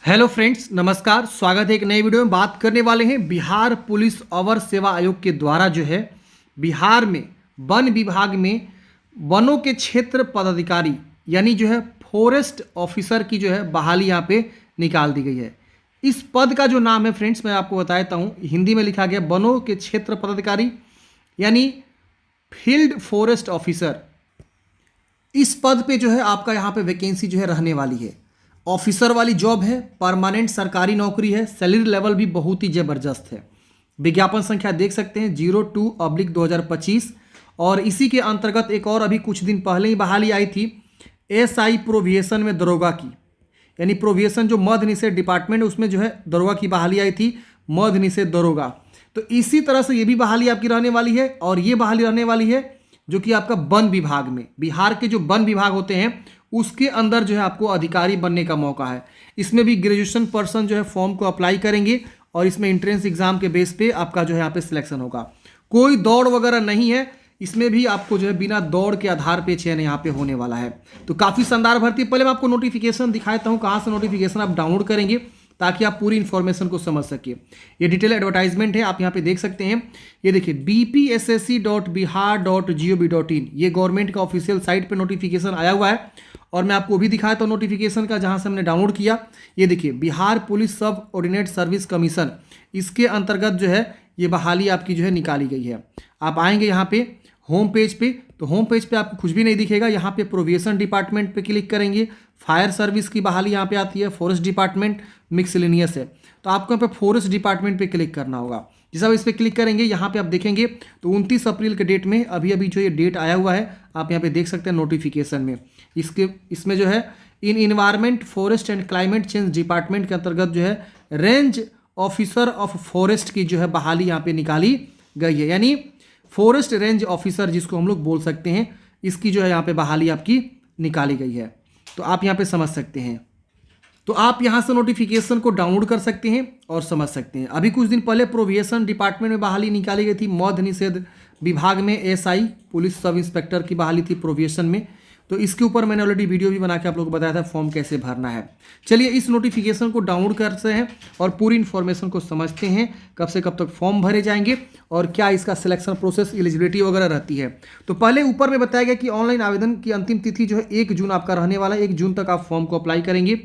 Hello friends, नमस्कार। स्वागत है एक नई वीडियो में। बात करने वाले हैं बिहार पुलिस अवर सेवा आयोग के द्वारा जो है बिहार में वन विभाग में वनों के क्षेत्र पदाधिकारी यानी जो है फॉरेस्ट ऑफिसर की जो है बहाली यहाँ पे निकाल दी गई है। इस पद का जो नाम है फ्रेंड्स, मैं आपको बता देता हूँ। हिंदी में लिखा गया वनों के क्षेत्र पदाधिकारी यानी फील्ड फॉरेस्ट ऑफिसर। इस पद पे जो है आपका यहाँ पे वैकेंसी जो है रहने वाली है। ऑफिसर वाली जॉब है, परमानेंट सरकारी नौकरी है, सैलरी लेवल भी बहुत ही ज़बरदस्त है। विज्ञापन संख्या देख सकते हैं 02/2025। और इसी के अंतर्गत एक और अभी कुछ दिन पहले ही बहाली आई थी SI प्रोविएशन में दरोगा की, यानी प्रोविएशन जो मद्य निषेध डिपार्टमेंट है उसमें जो है दरोगा की बहाली आई थी, मद्य निषेध दरोगा। तो इसी तरह से ये भी बहाली आपकी रहने वाली है। और ये बहाली रहने वाली है जो कि आपका वन विभाग में, बिहार के जो वन विभाग होते हैं उसके अंदर जो है आपको अधिकारी बनने का मौका है। इसमें भी ग्रेजुएशन पर्सन जो है फॉर्म को अप्लाई करेंगे और इसमें एंट्रेंस एग्जाम के बेस पे आपका जो है यहाँ पे सिलेक्शन होगा। कोई दौड़ वगैरह नहीं है, इसमें भी आपको जो है बिना दौड़ के आधार पे चयन यहाँ पे होने वाला है। तो काफ़ी शानदार भर्ती। पहले मैं आपको नोटिफिकेशन दिखाता हूँ, कहाँ से नोटिफिकेशन आप डाउनलोड करेंगे ताकि आप पूरी इन्फॉर्मेशन को समझ सकिए। ये डिटेल एडवर्टाइजमेंट है, आप यहाँ पे देख सकते हैं। ये देखिए bpssc.bihar.gov.in, ये गवर्नमेंट का ऑफिशियल साइट पे नोटिफिकेशन आया हुआ है। और मैं आपको भी दिखाया था नोटिफिकेशन का जहाँ से हमने डाउनलोड किया। ये देखिए बिहार पुलिस सब ऑर्डिनेट सर्विस कमीशन, इसके अंतर्गत जो है ये बहाली आपकी जो है निकाली गई है। आप आएंगे यहाँ पे होम पेज पे, तो होम पेज पे आपको कुछ भी नहीं दिखेगा। यहाँ पे प्रोविएशन डिपार्टमेंट पे क्लिक करेंगे, फायर सर्विस की बहाली यहाँ पे आती है, फॉरेस्ट डिपार्टमेंट मिक्सलिनियस है, तो आपको यहाँ पे फॉरेस्ट डिपार्टमेंट पे क्लिक करना होगा। जिस आप इस पर क्लिक करेंगे यहाँ पे आप देखेंगे तो 29 अप्रैल के डेट में अभी जो ये डेट आया हुआ है आप यहाँ पे देख सकते हैं नोटिफिकेशन में। इसमें जो है in environment forest and climate change department के अंतर्गत जो है रेंज ऑफिसर ऑफ फॉरेस्ट की जो है बहाली यहाँ पे निकाली गई है, यानी फॉरेस्ट रेंज ऑफिसर जिसको हम लोग बोल सकते हैं, इसकी जो है यहाँ पे बहाली आपकी निकाली गई है। तो आप यहाँ पे समझ सकते हैं। तो आप यहाँ से नोटिफिकेशन को डाउनलोड कर सकते हैं और समझ सकते हैं। अभी कुछ दिन पहले प्रोविएशन डिपार्टमेंट में बहाली निकाली गई थी, मद्य निषेध विभाग में SI पुलिस सब इंस्पेक्टर की बहाली थी प्रोविएशन में। तो इसके ऊपर मैंने ऑलरेडी वीडियो भी बना के आप लोगों को बताया था फॉर्म कैसे भरना है। चलिए इस नोटिफिकेशन को डाउनलोड करते हैं और पूरी इन्फॉर्मेशन को समझते हैं, कब से कब तक फॉर्म भरे जाएंगे और क्या इसका सिलेक्शन प्रोसेस, एलिजिबिलिटी वगैरह रहती है। तो पहले ऊपर में बताया गया कि ऑनलाइन आवेदन की अंतिम तिथि जो है 1 जून आपका रहने वाला है। 1 जून तक आप फॉर्म को अप्लाई करेंगे।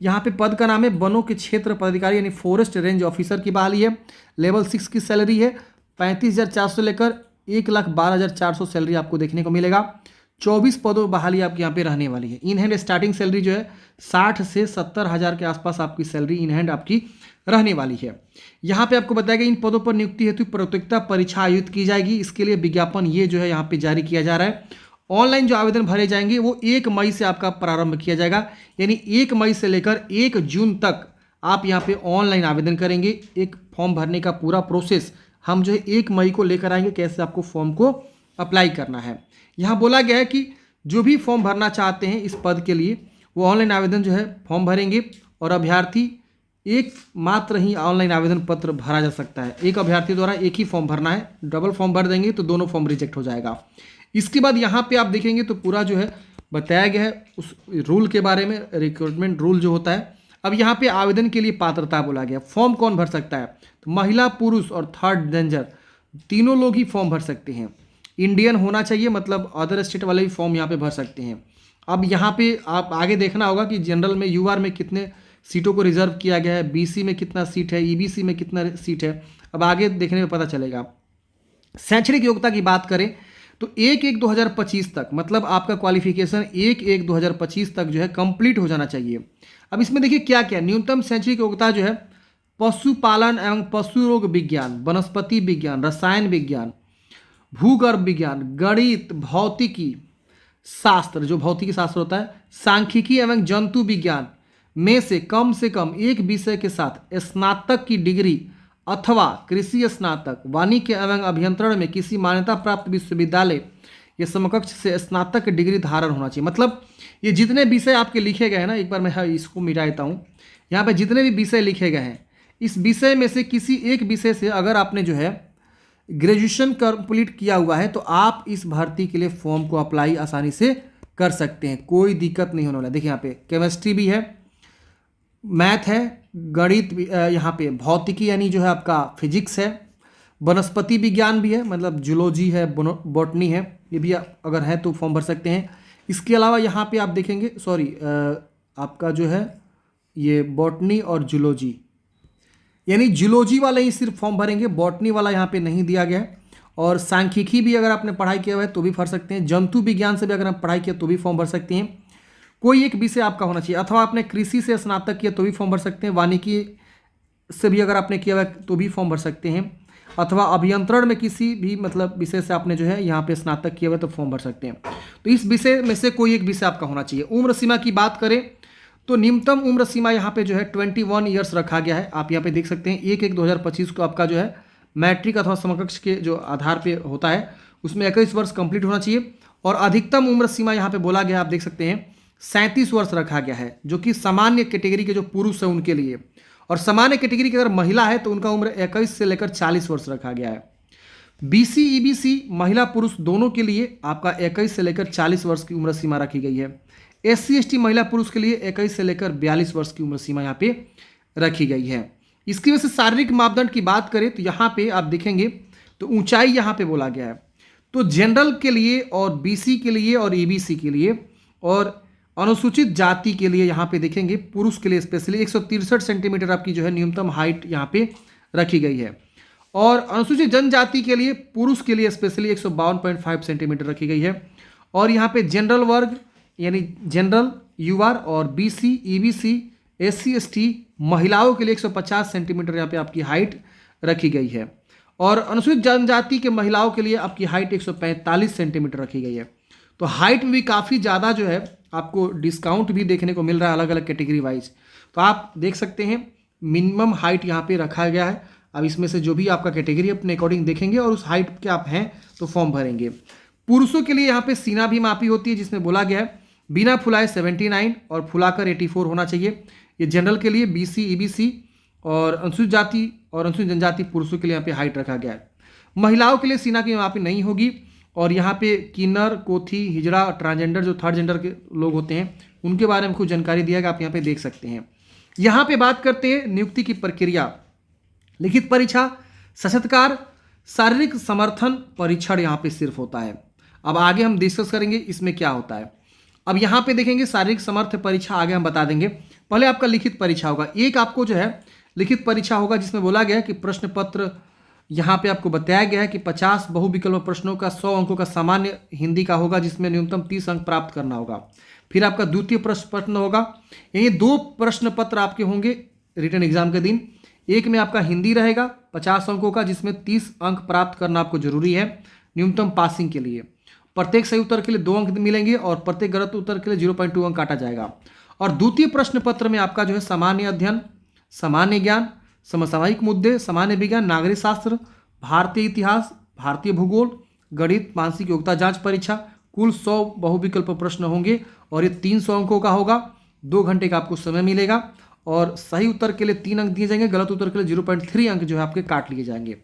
यहाँ पे पद का नाम है वनों के क्षेत्र पदाधिकारी यानी फॉरेस्ट रेंज ऑफिसर की बहाली है। लेवल 6 की सैलरी है 35,400 लेकर 1,12,400 सैलरी आपको देखने को मिलेगा। 24 पदों बहाली आपकी यहाँ पे रहने वाली है। इन हैंड स्टार्टिंग सैलरी जो है 60 से 70 हज़ार के आसपास आपकी सैलरी इन हैंड आपकी रहने वाली है। यहाँ पे आपको बताया गया इन पदों पर नियुक्ति हेतु प्रतियोगिता परीक्षा आयोजित की जाएगी। इसके लिए विज्ञापन ये जो है यहाँ पे जारी किया जा रहा है। ऑनलाइन जो आवेदन भरे जाएंगे वो 1 मई से आपका प्रारंभ किया जाएगा, यानी 1 मई से लेकर 1 जून तक आप यहाँ पे ऑनलाइन आवेदन करेंगे। एक फॉर्म भरने का पूरा प्रोसेस हम जो है 1 मई को लेकर आएंगे, कैसे आपको फॉर्म को अप्लाई करना है। यहाँ बोला गया है कि जो भी फॉर्म भरना चाहते हैं इस पद के लिए वो ऑनलाइन आवेदन जो है फॉर्म भरेंगे और अभ्यर्थी एक मात्र ही ऑनलाइन आवेदन पत्र भरा जा सकता है। एक अभ्यर्थी द्वारा एक ही फॉर्म भरना है। डबल फॉर्म भर देंगे तो दोनों फॉर्म रिजेक्ट हो जाएगा। इसके बाद यहाँ पे आप देखेंगे तो पूरा जो है बताया गया है उस रूल के बारे में, रिक्रूटमेंट रूल जो होता है। अब यहाँ पे आवेदन के लिए पात्रता बोला गया। फॉर्म कौन भर सकता है? तो महिला, पुरुष और थर्ड जेंडर तीनों लोग ही फॉर्म भर सकते हैं। इंडियन होना चाहिए, मतलब अदर स्टेट वाले भी फॉर्म यहाँ पे भर सकते हैं। अब यहाँ पे आप आगे देखना होगा कि जनरल में UR में कितने सीटों को रिजर्व किया गया है, BC में कितना सीट है, EBC में कितना सीट है, अब आगे देखने में पता चलेगा। शैक्षणिक योग्यता की बात करें तो 1/1/2025 तक, मतलब आपका क्वालिफिकेशन 1/1/2025 तक जो है कंप्लीट हो जाना चाहिए। अब इसमें देखिए क्या क्या न्यूनतम शैक्षणिक योग्यता जो है पशुपालन एवं पशु रोग विज्ञान, वनस्पति विज्ञान, रसायन विज्ञान, भूगर्भ विज्ञान, गणित, भौतिकी शास्त्र जो भौतिकी शास्त्र होता है, सांख्यिकी एवं जंतु विज्ञान में से कम एक विषय के साथ स्नातक की डिग्री अथवा कृषि स्नातक, वाणिज्य एवं अभियंत्रण में किसी मान्यता प्राप्त विश्वविद्यालय या समकक्ष से स्नातक की डिग्री धारण होना चाहिए। मतलब ये जितने विषय आपके लिखे गए हैं ना, एक बार मैं इसको मिटा देता हूँ। यहाँ पे जितने भी विषय लिखे गए हैं इस विषय में से किसी एक विषय से अगर आपने जो है ग्रेजुएशन कंप्लीट किया हुआ है तो आप इस भर्ती के लिए फॉर्म को अप्लाई आसानी से कर सकते हैं, कोई दिक्कत नहीं होने वाला। देखिए यहाँ पे केमिस्ट्री भी है, मैथ है, गणित यहाँ पे भौतिकी यानी जो है आपका फिजिक्स है, वनस्पति विज्ञान भी है, मतलब जूलॉजी है, बॉटनी है, ये भी अगर है तो फॉर्म भर सकते हैं। इसके अलावा यहाँ पे आप देखेंगे, सॉरी आपका जो है ये बॉटनी और जूलॉजी, यानी जूलॉजी वाले ही सिर्फ फॉर्म भरेंगे, बॉटनी वाला यहाँ पे नहीं दिया गया है। और सांख्यिकी भी अगर आपने पढ़ाई किया हुआ है तो भी भर सकते हैं, जंतु विज्ञान से भी अगर आप पढ़ाई किया तो भी फॉर्म भर सकते हैं। कोई एक विषय आपका होना चाहिए, अथवा आपने कृषि से स्नातक किया तो भी फॉर्म भर सकते हैं, वानिकी से भी अगर आपने किया हुआ है तो भी फॉर्म भर सकते हैं, अथवा अभियंत्रण में किसी भी मतलब विषय से आपने जो है यहाँ पे स्नातक किया हुआ है तो फॉर्म भर सकते हैं। तो इस विषय में से कोई एक विषय आपका होना चाहिए। उम्र सीमा की बात करें तो न्यूनतम उम्र सीमा यहाँ पे जो है 21 ईयर्स रखा गया है। आप यहाँ पे देख सकते हैं 1/1/2025 को आपका जो है मैट्रिक अथवा समकक्ष के जो आधार पे होता है उसमें 21 वर्ष कंप्लीट होना चाहिए। और अधिकतम उम्र सीमा यहाँ पे बोला गया है, आप देख सकते हैं 37 वर्ष रखा गया है, जो कि सामान्य कैटेगरी के जो पुरुष है उनके लिए, और सामान्य कैटेगरी की अगर महिला है तो उनका उम्र 21 से लेकर 40 वर्ष रखा गया है। BC EBC महिला पुरुष दोनों के लिए आपका 21 से लेकर 40 वर्ष की उम्र सीमा रखी गई है। SC ST महिला पुरुष के लिए 21 से लेकर 42 वर्ष की उम्र सीमा यहाँ पे रखी गई है। इसकी वजह से शारीरिक मापदंड की बात करें तो यहाँ पे आप देखेंगे तो ऊंचाई यहाँ पे बोला गया है, तो जनरल के लिए और BC के लिए और EBC के लिए और अनुसूचित जाति के लिए यहाँ पे देखेंगे पुरुष के लिए स्पेशली 163 सेंटीमीटर आपकी जो है न्यूनतम हाइट यहाँ पे रखी गई है। और अनुसूचित जनजाति के लिए पुरुष के लिए स्पेशली 152.5 सेंटीमीटर रखी गई है। और यहाँ पे जनरल वर्ग यानी जनरल UR और BC EBC SC ST महिलाओं के लिए 150 सेंटीमीटर यहाँ पे आपकी हाइट रखी गई है। और अनुसूचित जनजाति के महिलाओं के लिए आपकी हाइट 145 सेंटीमीटर रखी गई है। तो हाइट में भी काफ़ी ज़्यादा जो है आपको डिस्काउंट भी देखने को मिल रहा है अलग अलग कैटेगरी वाइज। तो आप देख सकते हैं मिनिमम हाइट यहाँ पे रखा गया है। अब इसमें से जो भी आपका कैटेगरी अपने अकॉर्डिंग देखेंगे और उस हाइट के आप हैं तो फॉर्म भरेंगे। पुरुषों के लिए यहाँ पे सीना भी मापी होती है, जिसमें बोला गया है बिना फुलाए 79 और फुलाकर 84 होना चाहिए। ये जनरल के लिए BC EBC और अनुसूचित जाति और अनुसूचित जनजाति पुरुषों के लिए यहाँ पे हाइट रखा गया है। महिलाओं के लिए सीना की मापी नहीं होगी। और यहाँ पे किन्नर, कोथी, हिजड़ा, ट्रांसजेंडर जो थर्ड जेंडर के लोग होते हैं उनके बारे में कुछ जानकारी दिया गया, आप यहाँ पे देख सकते हैं। यहाँ पे बात करते हैं नियुक्ति की प्रक्रिया। लिखित परीक्षा, साक्षात्कार, शारीरिक समर्थन परीक्षण यहाँ पे सिर्फ होता है। अब आगे हम डिस्कस करेंगे इसमें क्या होता है। अब यहाँ पे देखेंगे शारीरिक समर्थ परीक्षा आगे हम बता देंगे। पहले आपका लिखित परीक्षा होगा, एक आपको जो है लिखित परीक्षा होगा जिसमें बोला गया है कि प्रश्न पत्र यहाँ पे आपको बताया गया है कि 50 बहुविकल्प प्रश्नों का 100 अंकों का सामान्य हिंदी का होगा, जिसमें न्यूनतम 30 अंक प्राप्त करना होगा। फिर आपका द्वितीय प्रश्न पत्र होगा, यानी 2 प्रश्न पत्र आपके होंगे रिटन एग्जाम के दिन। एक में आपका हिंदी रहेगा 50 अंकों का, जिसमें 30 अंक प्राप्त करना आपको जरूरी है न्यूनतम पासिंग के लिए। प्रत्येक सही उत्तर के लिए 2 अंक मिलेंगे और प्रत्येक गलत उत्तर के लिए 0.2 अंक काटा जाएगा। और द्वितीय प्रश्न पत्र में आपका जो है सामान्य अध्ययन, सामान्य ज्ञान, समसामयिक मुद्दे, सामान्य विज्ञान, नागरिक शास्त्र, भारतीय इतिहास, भारतीय भूगोल, गणित, मानसिक योग्यता जांच परीक्षा, कुल 100 बहुविकल्प प्रश्न होंगे और ये 300 अंकों का होगा। 2 घंटे का आपको समय मिलेगा और सही उत्तर के लिए 3 अंक दिए जाएंगे, गलत उत्तर के लिए 0.3 अंक जो है आपके काट लिए जाएंगे।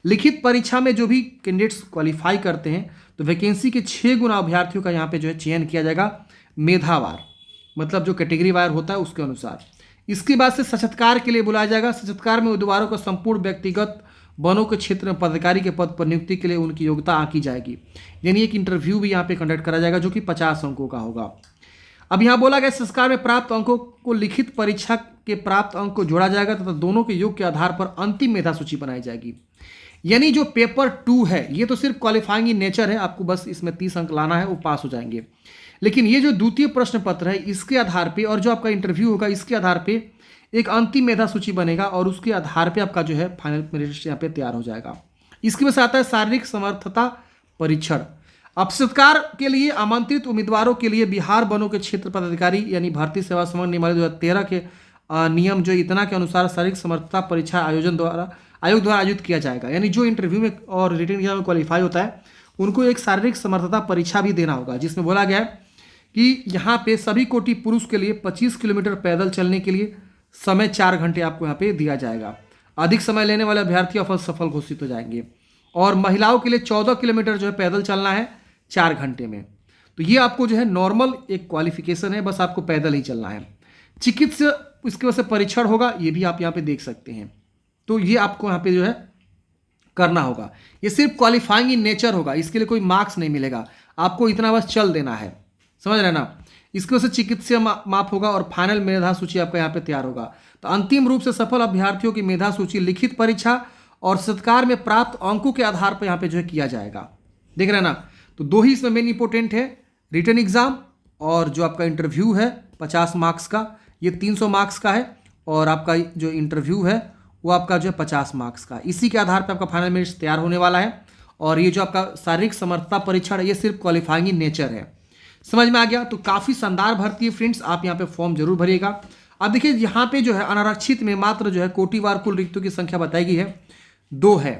लिखित परीक्षा में जो भी कैंडिडेट्स क्वालिफाई करते हैं तो वैकेंसी के 6 गुना अभ्यर्थियों का यहाँ पे जो है चयन किया जाएगा मेधावार, मतलब जो कैटेगरी वार होता है उसके अनुसार। इसके बाद से साक्षात्कार के लिए बुलाया जाएगा। साक्षात्कार में उम्मीदवारों को संपूर्ण व्यक्तिगत वनों के क्षेत्र में पदाधिकारी के पद पर नियुक्ति के लिए उनकी योग्यता आंकी जाएगी, यानी एक इंटरव्यू भी यहाँ पे कंडक्ट करा जाएगा जो कि 50 अंकों का होगा। अब यहाँ बोला गया संस्कार में प्राप्त अंकों को लिखित परीक्षा के प्राप्त अंक को जोड़ा जाएगा तथा दोनों के योग के आधार पर अंतिम मेधा सूची बनाई जाएगी। यानी जो पेपर 2 है ये तो सिर्फ क्वालिफाइंग इन नेचर है, आपको बस इसमें 30 अंक लाना है, वो पास हो जाएंगे। लेकिन ये जो द्वितीय प्रश्न पत्र है इसके आधार पे और जो आपका इंटरव्यू होगा इसके आधार पे एक अंतिम मेधा सूची बनेगा और उसके आधार पे आपका जो है फाइनल मेरिट लिस्ट यहाँ पे तैयार हो जाएगा। इसके वजह से आता है शारीरिक समर्थता परीक्षण। अब साक्षात्कार के लिए आमंत्रित उम्मीदवारों के लिए बिहार वनों के क्षेत्र पदाधिकारी यानी भारतीय सेवा समग्र नियमावली 2013 के नियम जो इतना के अनुसार शारीरिक समर्थता परीक्षा आयोग द्वारा आयोजित किया जाएगा। यानी जो इंटरव्यू में और रिटन एग्जाम में क्वालिफाई होता है उनको एक शारीरिक समर्थता परीक्षा भी देना होगा, जिसमें बोला गया है कि यहाँ पे सभी कोटि पुरुष के लिए 25 किलोमीटर पैदल चलने के लिए समय 4 घंटे आपको यहाँ पे दिया जाएगा। अधिक समय लेने वाले अभ्यर्थी सफल घोषित हो जाएंगे। और महिलाओं के लिए 14 किलोमीटर जो है पैदल चलना है 4 घंटे में। तो ये आपको जो है नॉर्मल एक क्वालिफिकेशन है, बस आपको पैदल ही चलना है। चिकित्सा इसकी वजह से परीक्षण होगा, ये भी आप यहाँ पे देख सकते हैं। तो ये आपको यहाँ पे जो है करना होगा। ये सिर्फ क्वालिफाइंग इन नेचर होगा, इसके लिए कोई मार्क्स नहीं मिलेगा, आपको इतना बस चल देना है, समझ रहे ना। इसकी वजह से चिकित्सीय माप होगा और फाइनल मेधा सूची आपका यहाँ पे तैयार होगा। तो अंतिम रूप से सफल अभ्यर्थियों की मेधा सूची लिखित परीक्षा और सत्कार में प्राप्त अंकों के आधार पर यहाँ पे जो है किया जाएगा। देख रहे हैं ना। तो दो ही इसमें मेन इंपॉर्टेंट है, रिटन एग्जाम और जो आपका इंटरव्यू है 50 मार्क्स का, ये 300 मार्क्स का है, और आपका जो इंटरव्यू है वो आपका जो है 50 मार्क्स का। इसी के आधार पर आपका फाइनल मेरिट्स तैयार होने वाला है। और ये जो आपका शारीरिक समर्थता परीक्षण है ये सिर्फ क्वालिफाइंग इन नेचर है। समझ में आ गया। तो काफ़ी शानदार भर्ती है फ्रेंड्स, आप यहाँ पे फॉर्म जरूर भरिएगा। अब देखिए यहाँ पे जो है अनारक्षित में मात्र जो है कोटिवार कुल रिक्तों की संख्या बताई गई है 2 है।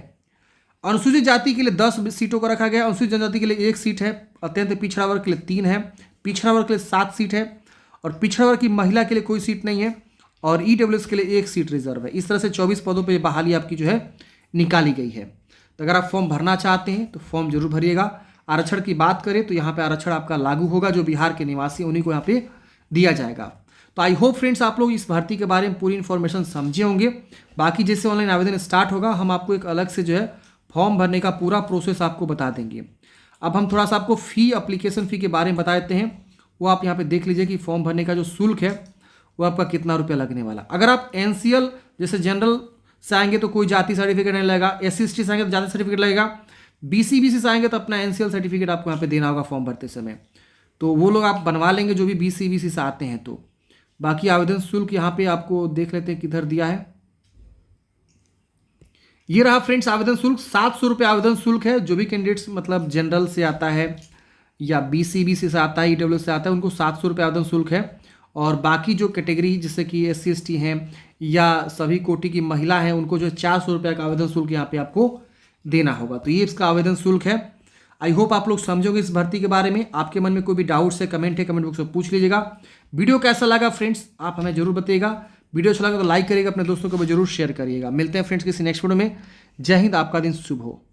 अनुसूचित जाति के लिए 10 सीटों को रखा गया, अनुसूचित जनजाति के लिए 1 सीट है, अत्यंत पिछड़ा वर्ग के लिए 3 है, पिछड़ा वर्ग के लिए 7 सीट है, और पिछड़ा वर्ग की महिला के लिए कोई सीट नहीं है, और ईडब्ल्यूएस के लिए 1 सीट रिजर्व है। इस तरह से 24 पदों पर बहाली आपकी जो है निकाली गई है। तो अगर आप फॉर्म भरना चाहते हैं तो फॉर्म जरूर भरिएगा। आरक्षण की बात करें तो यहाँ पे आरक्षण आपका लागू होगा, जो बिहार के निवासी उन्हीं को यहाँ पे दिया जाएगा। तो आई होप फ्रेंड्स आप लोग इस भर्ती के बारे में पूरी इन्फॉर्मेशन समझे होंगे। बाकी जैसे ऑनलाइन आवेदन स्टार्ट होगा हम आपको एक अलग से जो है फॉर्म भरने का पूरा प्रोसेस आपको बता देंगे। अब हम थोड़ा सा आपको फ़ी, एप्लीकेशन फ़ी के बारे में बता देते हैं। वो आप यहाँ पे देख लीजिए कि फॉर्म भरने का जो शुल्क है वो आपका कितना रुपया लगने वाला। अगर आप एनसीएल जैसे जनरल से आएंगे तो कोई जाति सर्टिफिकेट नहीं लगेगा, SC/ST से आएंगे तो जाति सर्टिफिकेट लगेगा, BC/BC से आएंगे तो अपना एनसीएल सर्टिफिकेट आपको यहाँ पे देना होगा फॉर्म भरते समय। तो वो लोग आप बनवा लेंगे जो भी BC/BC से आते हैं। तो बाकी आवेदन शुल्क यहाँ पे आपको देख लेते हैं किधर दिया है। ये रहा फ्रेंड्स आवेदन शुल्क, 700 रुपये आवेदन शुल्क है। जो भी कैंडिडेट्स मतलब जनरल से आता है या BC/BC से आता है, EWS से आता है, उनको 700 रुपये आवेदन शुल्क है। और बाकी जो कैटेगरी जैसे कि SC/ST हैं या सभी कोटि की महिला हैं उनको जो 400 रुपये का आवेदन शुल्क यहाँ पे आपको देना होगा। तो ये इसका आवेदन शुल्क है। आई होप आप लोग समझोगे इस भर्ती के बारे में। आपके मन में कोई भी डाउट्स है कमेंट बॉक्स में पूछ लीजिएगा। वीडियो कैसा लगा फ्रेंड्स आप हमें जरूर बताइएगा। वीडियो अच्छा लगा तो लाइक करिएगा, अपने दोस्तों को भी जरूर शेयर करिएगा। मिलते हैं फ्रेंड्स किसी नेक्स्ट वीडियो में। जय हिंद, आपका दिन शुभ हो।